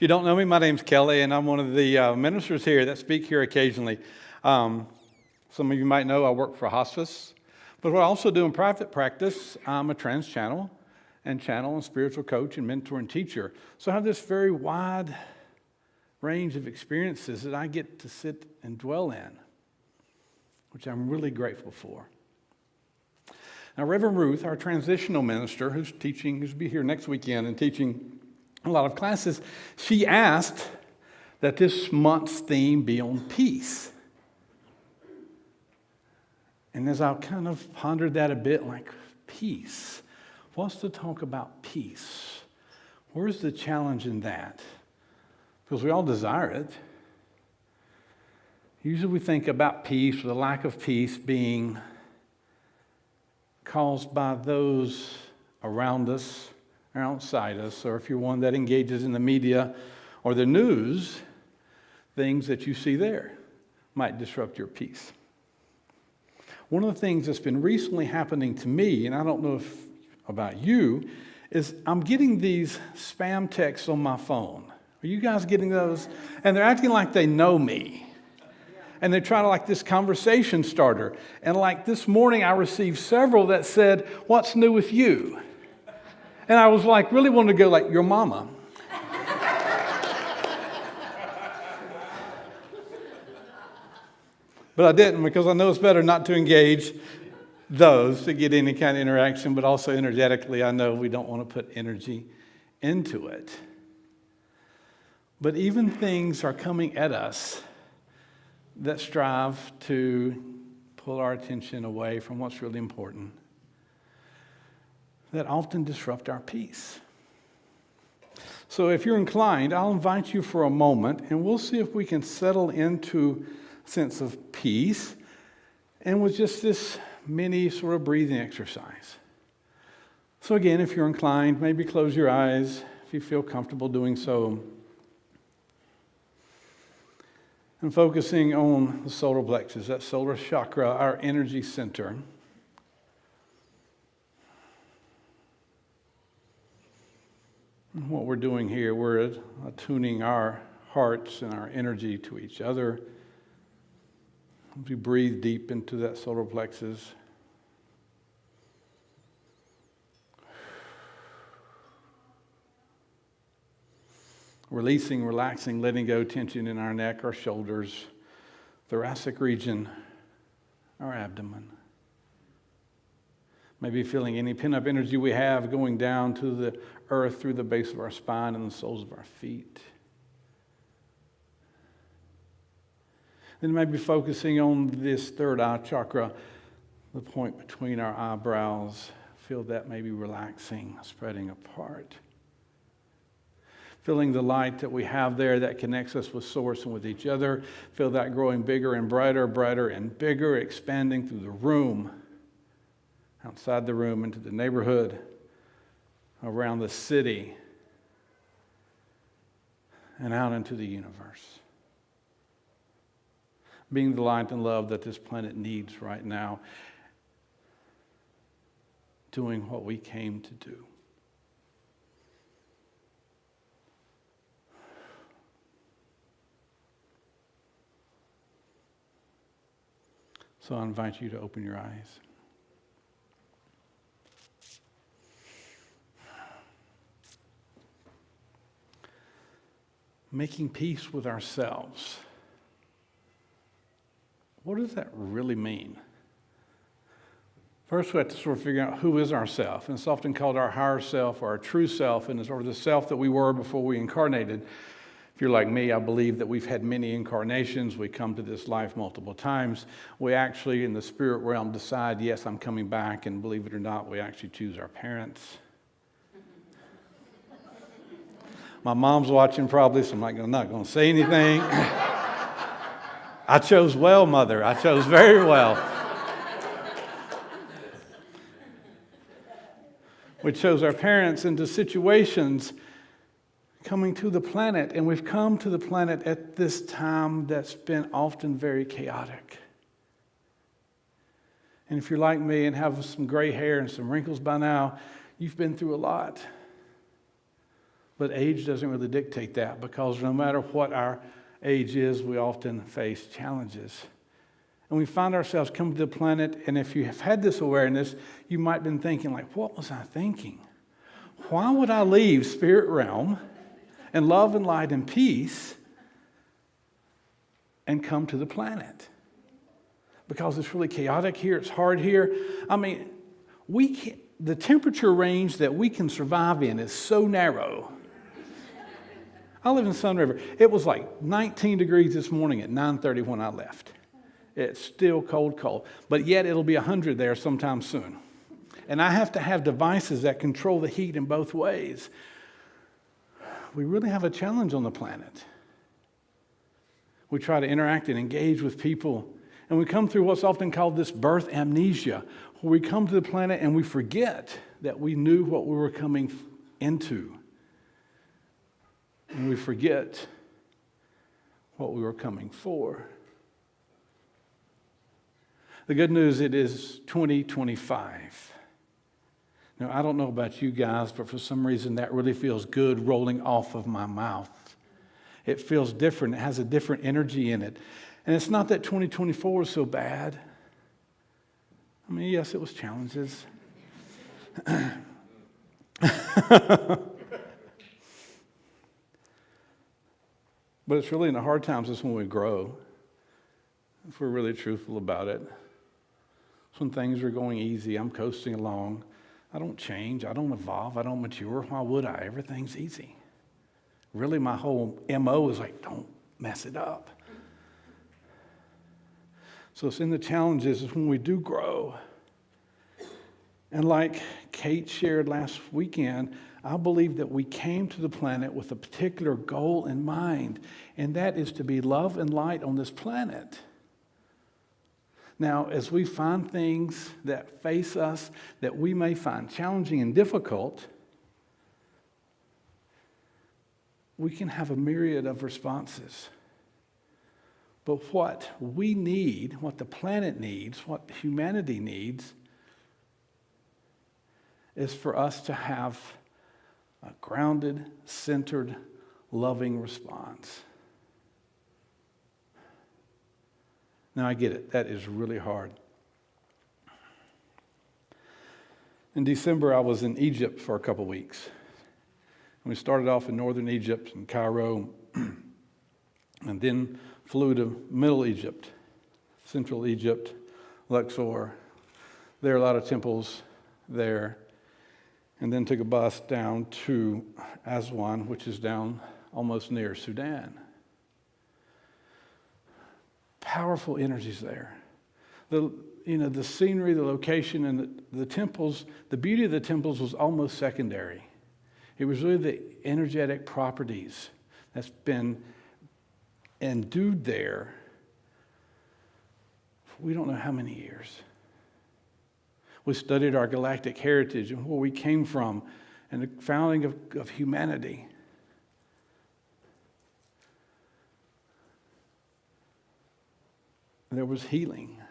you don't know me, my name's Kelly, and I'm one of the ministers here that speak here occasionally. Some of you might know I work for hospice, but what I also do in private practice, I'm a channel and spiritual coach and mentor and teacher. So I have this very wide range of experiences that I get to sit and dwell in, which I'm really grateful for. Now, Reverend Ruth, our transitional minister, who's be here next weekend and teaching a lot of classes, she asked that this month's theme be on peace. And as I kind of pondered that a bit, like, peace, what's to talk about peace? Where's the challenge in that? Because we all desire it. Usually we think about peace, or the lack of peace, being caused by those around us or outside us, or if you're one that engages in the media or the news, things that you see there might disrupt your peace. One of the things that's been recently happening to me, and I don't know if about you, is I'm getting these spam texts on my phone. Are you guys getting those? And they're acting like they know me. And they're trying to like this conversation starter. And like this morning, I received several that said, "What's new with you?" And I was like, really wanted to go like, "Your mama." But I didn't, because I know it's better not to engage those to get any kind of interaction, but also energetically, I know we don't want to put energy into it. But even things are coming at us that strive to pull our attention away from what's really important, that often disrupt our peace. So if you're inclined, I'll invite you for a moment, and we'll see if we can settle into a sense of peace, and with just this mini sort of breathing exercise. So again, if you're inclined, maybe close your eyes if you feel comfortable doing so. And focusing on the solar plexus, that solar chakra, our energy center. And what we're doing here, we're attuning our hearts and our energy to each other. As we breathe deep into that solar plexus. Releasing, relaxing, letting go tension in our neck, our shoulders, thoracic region, our abdomen. Maybe feeling any pent-up energy we have going down to the earth through the base of our spine and the soles of our feet. Then maybe focusing on this third eye chakra, the point between our eyebrows. Feel that maybe relaxing, spreading apart. Feeling the light that we have there that connects us with Source and with each other. Feel that growing bigger and brighter, brighter and bigger, expanding through the room, outside the room, into the neighborhood, around the city, and out into the universe. Being the light and love that this planet needs right now. Doing what we came to do. So I invite you to open your eyes. Making peace with ourselves. What does that really mean? First, we have to sort of figure out who is ourself. And it's often called our higher self or our true self, and it's sort of the self that we were before we incarnated. If you're like me, I believe that we've had many incarnations. We come to this life multiple times. We actually, in the spirit realm, decide, yes, I'm coming back. And believe it or not, we actually choose our parents. My mom's watching probably, so I'm not going to say anything. I chose well, Mother. I chose very well. We chose our parents into situations coming to the planet, and we've come to the planet at this time that's been often very chaotic. And if you're like me and have some gray hair and some wrinkles by now, you've been through a lot. But age doesn't really dictate that, because no matter what our age is, we often face challenges. And we find ourselves coming to the planet, and if you have had this awareness, you might have been thinking, like, what was I thinking? Why would I leave spirit realm and love and light and peace and come to the planet? Because it's really chaotic here, it's hard here. I mean, the temperature range that we can survive in is so narrow. I live in Sun River. It was like 19 degrees this morning at 9:30 when I left. It's still cold, but yet it'll be 100 there sometime soon. And I have to have devices that control the heat in both ways. We really have a challenge on the planet. We try to interact and engage with people, and we come through what's often called this birth amnesia, where we come to the planet and we forget that we knew what we were coming into. And we forget what we were coming for. The good news, it is 2025. Now, I don't know about you guys, but for some reason that really feels good rolling off of my mouth. It feels different. It has a different energy in it. And it's not that 2024 is so bad. I mean, yes, it was challenges. But it's really in the hard times that's when we grow, if we're really truthful about it. It's when things are going easy, I'm coasting along. I don't change, I don't evolve, I don't mature. Why would I? Everything's easy. Really, my whole MO is like, don't mess it up. So it's in the challenges is when we do grow. And like Kate shared last weekend, I believe that we came to the planet with a particular goal in mind, and that is to be love and light on this planet. Now, as we find things that face us that we may find challenging and difficult, we can have a myriad of responses. But what we need, what the planet needs, what humanity needs, is for us to have a grounded, centered, loving response. Now, I get it. That is really hard. In December, I was in Egypt for a couple weeks. And we started off in northern Egypt, in Cairo, and then flew to Middle Egypt, Central Egypt, Luxor. There are a lot of temples there. And then took a bus down to Aswan, which is down almost near Sudan. Powerful energies there. The scenery, the location, and the temples, the beauty of the temples was almost secondary. It was really the energetic properties that's been endued there for we don't know how many years. We studied our galactic heritage and where we came from and the founding of humanity. There was healing,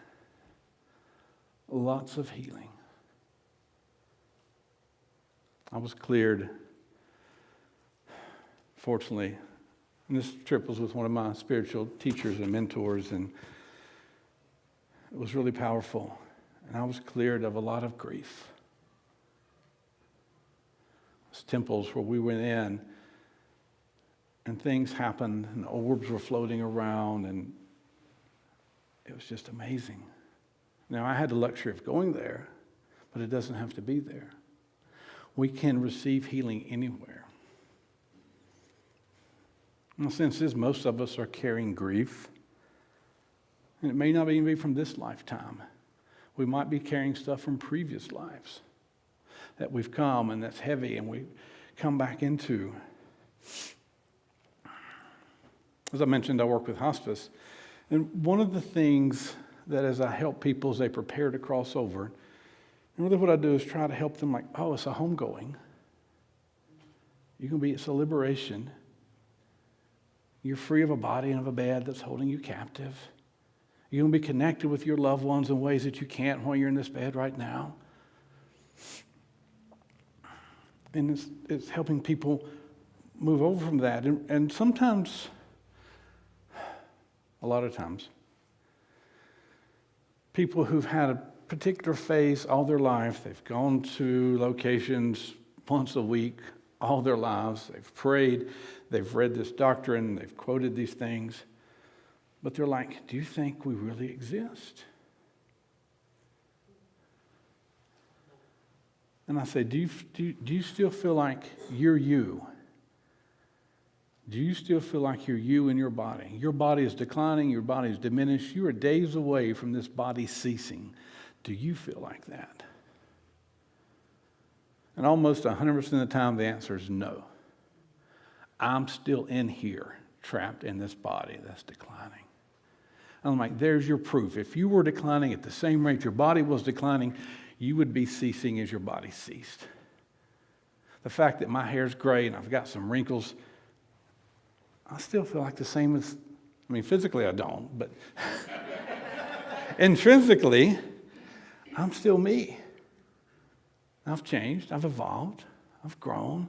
lots of healing. I was cleared, fortunately, and this trip was with one of my spiritual teachers and mentors, and it was really powerful. And I was cleared of a lot of grief. It was temples where we went in and things happened and orbs were floating around and it was just amazing. Now, I had the luxury of going there, but it doesn't have to be there. We can receive healing anywhere. And the sense is most of us are carrying grief, and it may not even be from this lifetime. We might be carrying stuff from previous lives that we've come and that's heavy and we come back into. As I mentioned, I work with hospice. And one of the things that as I help people as they prepare to cross over, and really what I do is try to help them like, oh, it's a homegoing. It's a liberation. You're free of a body and of a bed that's holding you captive. You're going to be connected with your loved ones in ways that you can't while you're in this bed right now. And it's helping people move over from that. And sometimes, a lot of times, people who've had a particular phase all their life, they've gone to locations once a week all their lives, they've prayed, they've read this doctrine, they've quoted these things, but they're like, do you think we really exist? And I say, do you still feel like you're you? Do you still feel like you're you in your body? Your body is declining, your body is diminished, you are days away from this body ceasing. Do you feel like that? And almost 100% of the time, the answer is no. I'm still in here, trapped in this body that's declining. And I'm like, there's your proof. If you were declining at the same rate your body was declining, you would be ceasing as your body ceased. The fact that my hair's gray and I've got some wrinkles, I still feel like the same as, physically I don't, but intrinsically, I'm still me. I've changed, I've evolved, I've grown,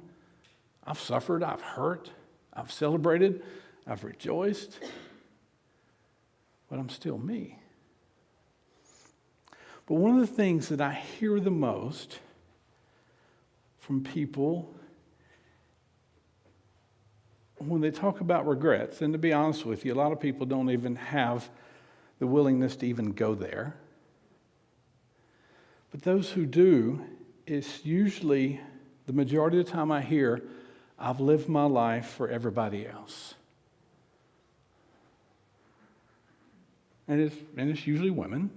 I've suffered, I've hurt, I've celebrated, I've rejoiced, but I'm still me. But one of the things that I hear the most from people when they talk about regrets, and to be honest with you, a lot of people don't even have the willingness to even go there. But those who do, it's usually the majority of the time I hear, I've lived my life for everybody else. And it's usually women.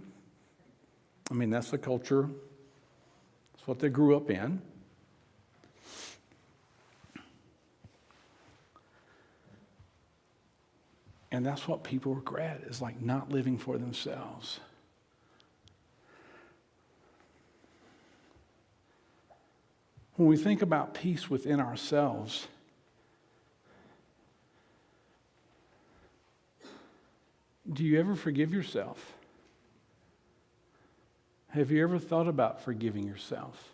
That's the culture. It's what they grew up in. And that's what people regret, is like not living for themselves. When we think about peace within ourselves, do you ever forgive yourself? Have you ever thought about forgiving yourself?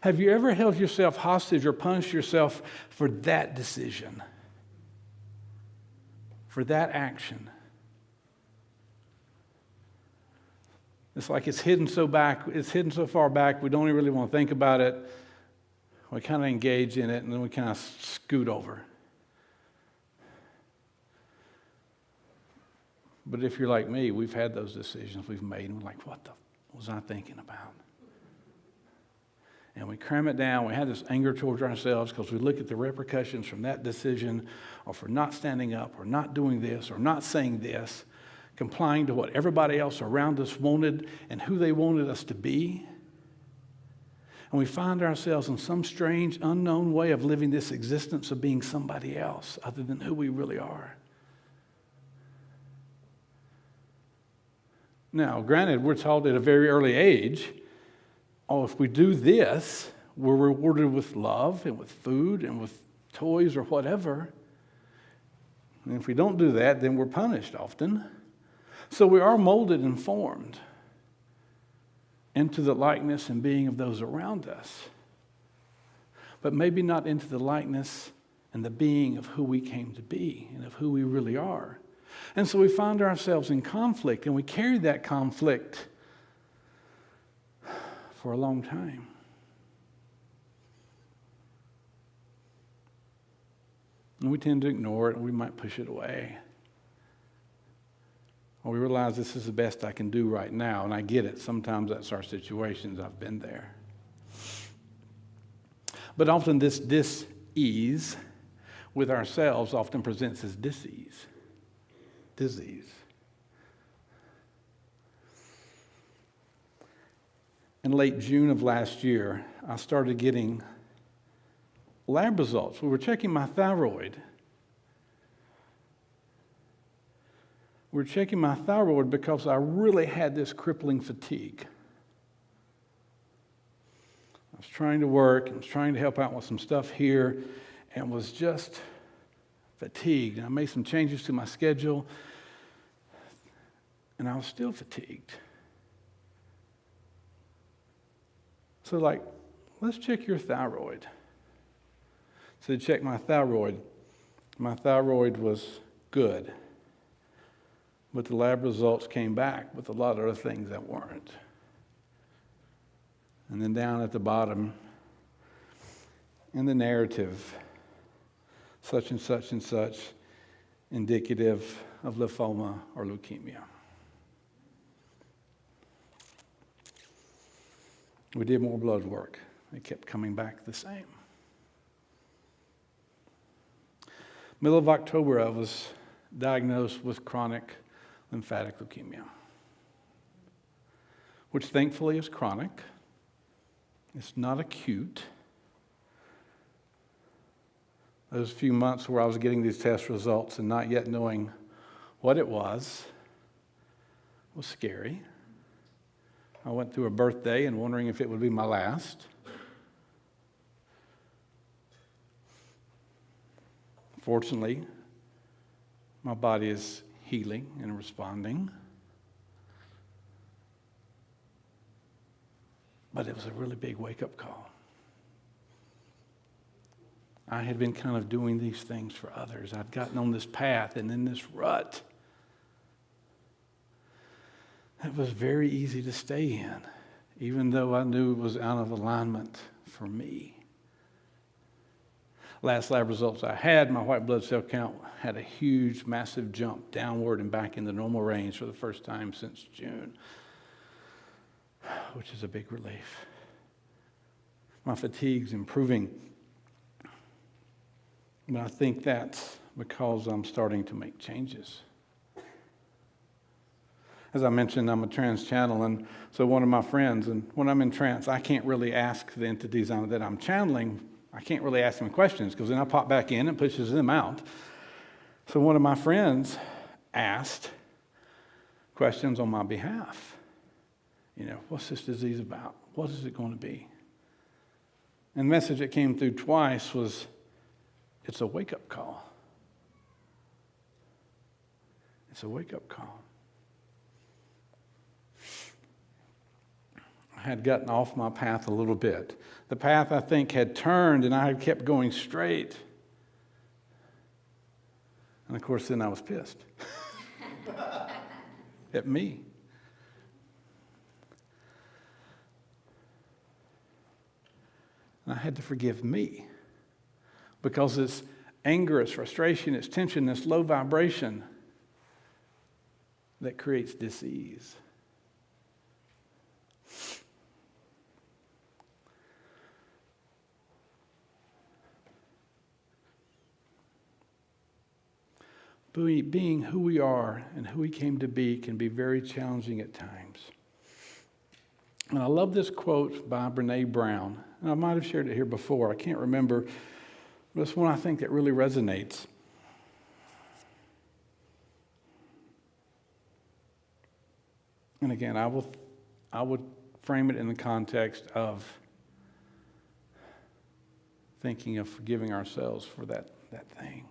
Have you ever held yourself hostage or punished yourself for that decision? For that action? It's like it's hidden so far back, we don't even really want to think about it. We kind of engage in it, and then we kind of scoot over. But if you're like me, we've had those decisions we've made, and we're like, what was I thinking about? And we cram it down. We have this anger towards ourselves because we look at the repercussions from that decision, or for not standing up, or not doing this, or not saying this, complying to what everybody else around us wanted and who they wanted us to be. And we find ourselves in some strange, unknown way of living this existence of being somebody else other than who we really are. Now, granted, we're taught at a very early age, if we do this, we're rewarded with love and with food and with toys or whatever. And if we don't do that, then we're punished often. So we are molded and formed into the likeness and being of those around us, but maybe not into the likeness and the being of who we came to be and of who we really are. And so we find ourselves in conflict, and we carry that conflict for a long time. And we tend to ignore it, and we might push it away. Or we realize this is the best I can do right now, and I get it. Sometimes that's our situations. I've been there. But often this dis-ease with ourselves often presents as disease. In late June of last year, I started getting lab results. We were checking my thyroid. We were checking my thyroid because I really had this crippling fatigue. I was trying to work, I was trying to help out with some stuff here, and was just fatigued. And I made some changes to my schedule, and I was still fatigued. So let's check your thyroid. So they checked my thyroid. My thyroid was good. But the lab results came back with a lot of other things that weren't. And then down at the bottom, in the narrative, such and such and such, indicative of lymphoma or leukemia. We did more blood work. It kept coming back the same. Middle of October, I was diagnosed with chronic lymphatic leukemia, which thankfully is chronic. It's not acute. Those few months where I was getting these test results and not yet knowing what it was scary. I went through a birthday and wondering if it would be my last. Fortunately, my body is healing and responding. But it was a really big wake-up call. I had been kind of doing these things for others. I'd gotten on this path and in this rut. It was very easy to stay in, even though I knew it was out of alignment for me. Last lab results I had, my white blood cell count had a huge, massive jump downward and back in the normal range for the first time since June, which is a big relief. My fatigue's improving. But I think that's because I'm starting to make changes. As I mentioned, I'm a trance channel, and so one of my friends, and when I'm in trance, I can't really ask the entities that I'm channeling, I can't really ask them questions, because then I pop back in and pushes them out. So one of my friends asked questions on my behalf. What's this disease about? What is it going to be? And the message that came through twice was, it's a wake-up call. It's a wake-up call. I had gotten off my path a little bit. The path, I think, had turned, and I had kept going straight. And, of course, then I was pissed at me. And I had to forgive me. Because it's anger, it's frustration, it's tension, it's low vibration that creates disease. Being who we are and who we came to be can be very challenging at times. And I love this quote by Brene Brown. And I might have shared it here before. I can't remember. But it's one I think that really resonates. And again, I would frame it in the context of thinking of forgiving ourselves for that thing.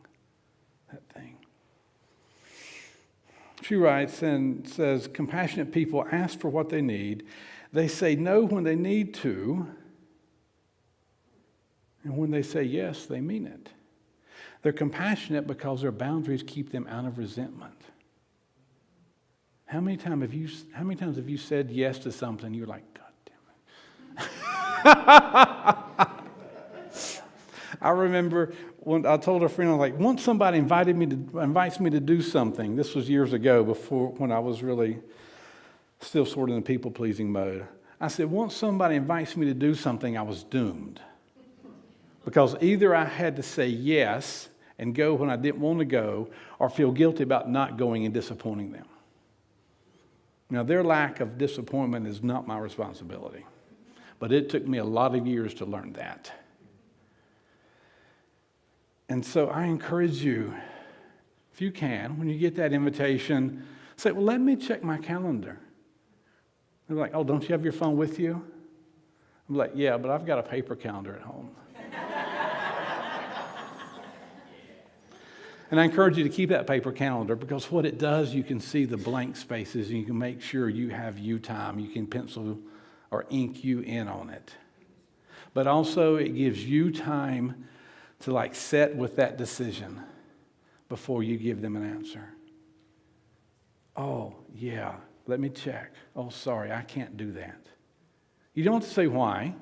She writes and says, compassionate people ask for what they need. They say no when they need to. And when they say yes, they mean it. They're compassionate because their boundaries keep them out of resentment. How many times have you said yes to something you're like, God damn it. I remember when I told a friend, I was like, once somebody invites me to do something, this was years ago when I was really still sort of in the people-pleasing mode. I said, once somebody invites me to do something, I was doomed. Because either I had to say yes and go when I didn't want to go, or feel guilty about not going and disappointing them. Now, their lack of disappointment is not my responsibility. But it took me a lot of years to learn that. And so I encourage you, if you can, when you get that invitation, say, well, let me check my calendar. They're like, oh, don't you have your phone with you? I'm like, yeah, but I've got a paper calendar at home. And I encourage you to keep that paper calendar, because what it does, you can see the blank spaces and you can make sure you have you time. You can pencil or ink you in on it. But also it gives you time to sit with that decision before you give them an answer. Oh, yeah, let me check. Oh, sorry, I can't do that. You don't have to say why.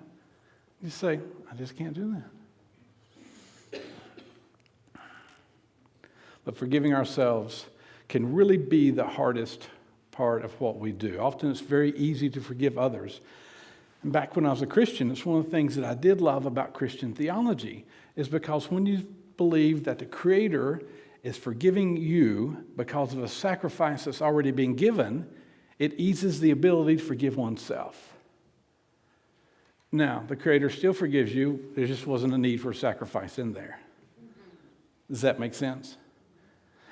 You say, I just can't do that. But forgiving ourselves can really be the hardest part of what we do. Often it's very easy to forgive others. And back when I was a Christian, it's one of the things that I did love about Christian theology, is because when you believe that the Creator is forgiving you because of a sacrifice that's already been given, it eases the ability to forgive oneself. Now, the Creator still forgives you. There just wasn't a need for a sacrifice in there. Does that make sense?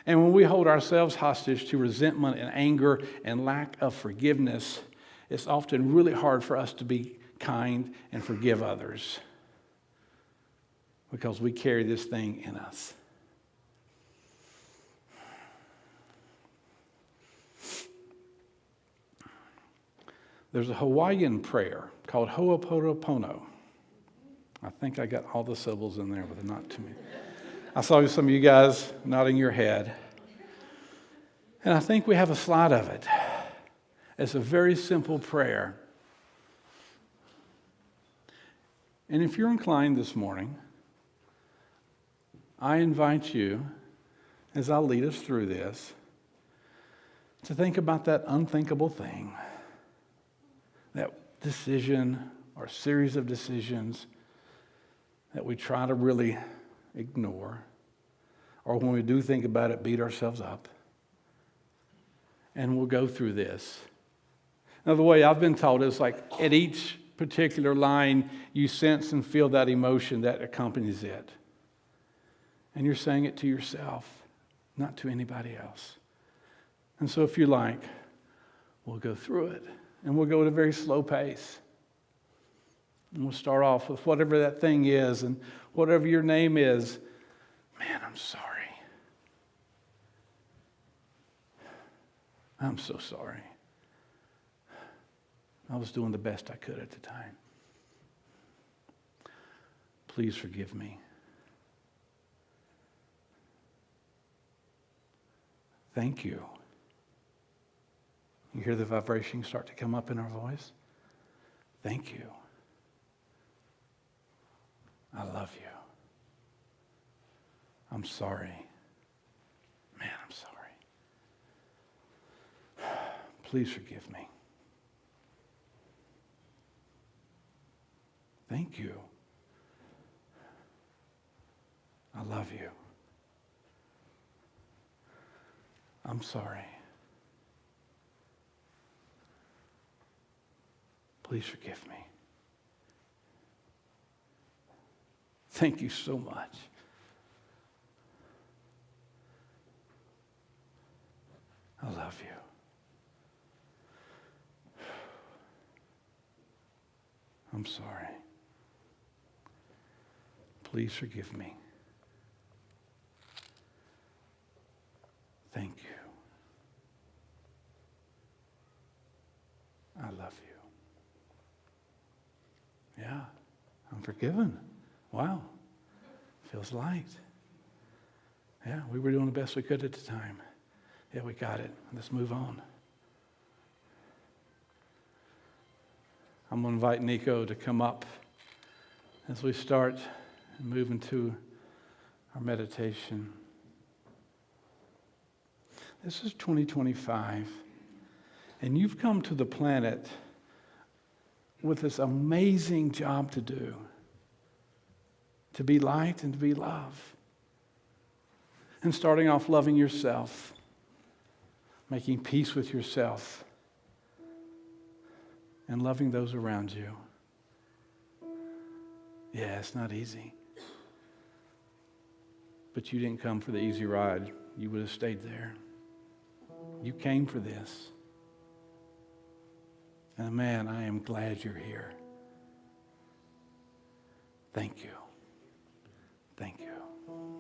And when we hold ourselves hostage to resentment and anger and lack of forgiveness, it's often really hard for us to be kind and forgive others because we carry this thing in us. There's a Hawaiian prayer called Ho'oponopono. I think I got all the syllables in there, but not too many. I saw some of you guys nodding your head. And I think we have a slide of it. It's a very simple prayer. And if you're inclined this morning, I invite you, as I'll lead us through this, to think about that unthinkable thing, that decision or series of decisions that we try to really ignore, or when we do think about it, beat ourselves up. And we'll go through this. Now, the way I've been taught is at each particular line, you sense and feel that emotion that accompanies it. And you're saying it to yourself, not to anybody else. And so if you like, we'll go through it. And we'll go at a very slow pace. And we'll start off with whatever that thing is and whatever your name is. Man, I'm sorry. I'm so sorry. I was doing the best I could at the time. Please forgive me. Thank you. You hear the vibration start to come up in our voice? Thank you. I love you. I'm sorry. Man, I'm sorry. Please forgive me. Thank you. I love you. I'm sorry. Please forgive me. Thank you so much. I love you. I'm sorry. Please forgive me. Thank you. I love you. Yeah, I'm forgiven. Wow. Feels light. Yeah, we were doing the best we could at the time. Yeah, we got it. Let's move on. I'm going to invite Nico to come up as we start and move into our meditation. This is 2025, and you've come to the planet with this amazing job to do, to be light and to be love. And starting off loving yourself, making peace with yourself, and loving those around you. Yeah, it's not easy. But you didn't come for the easy ride. You would have stayed there. You came for this. And man, I am glad you're here. Thank you. Thank you.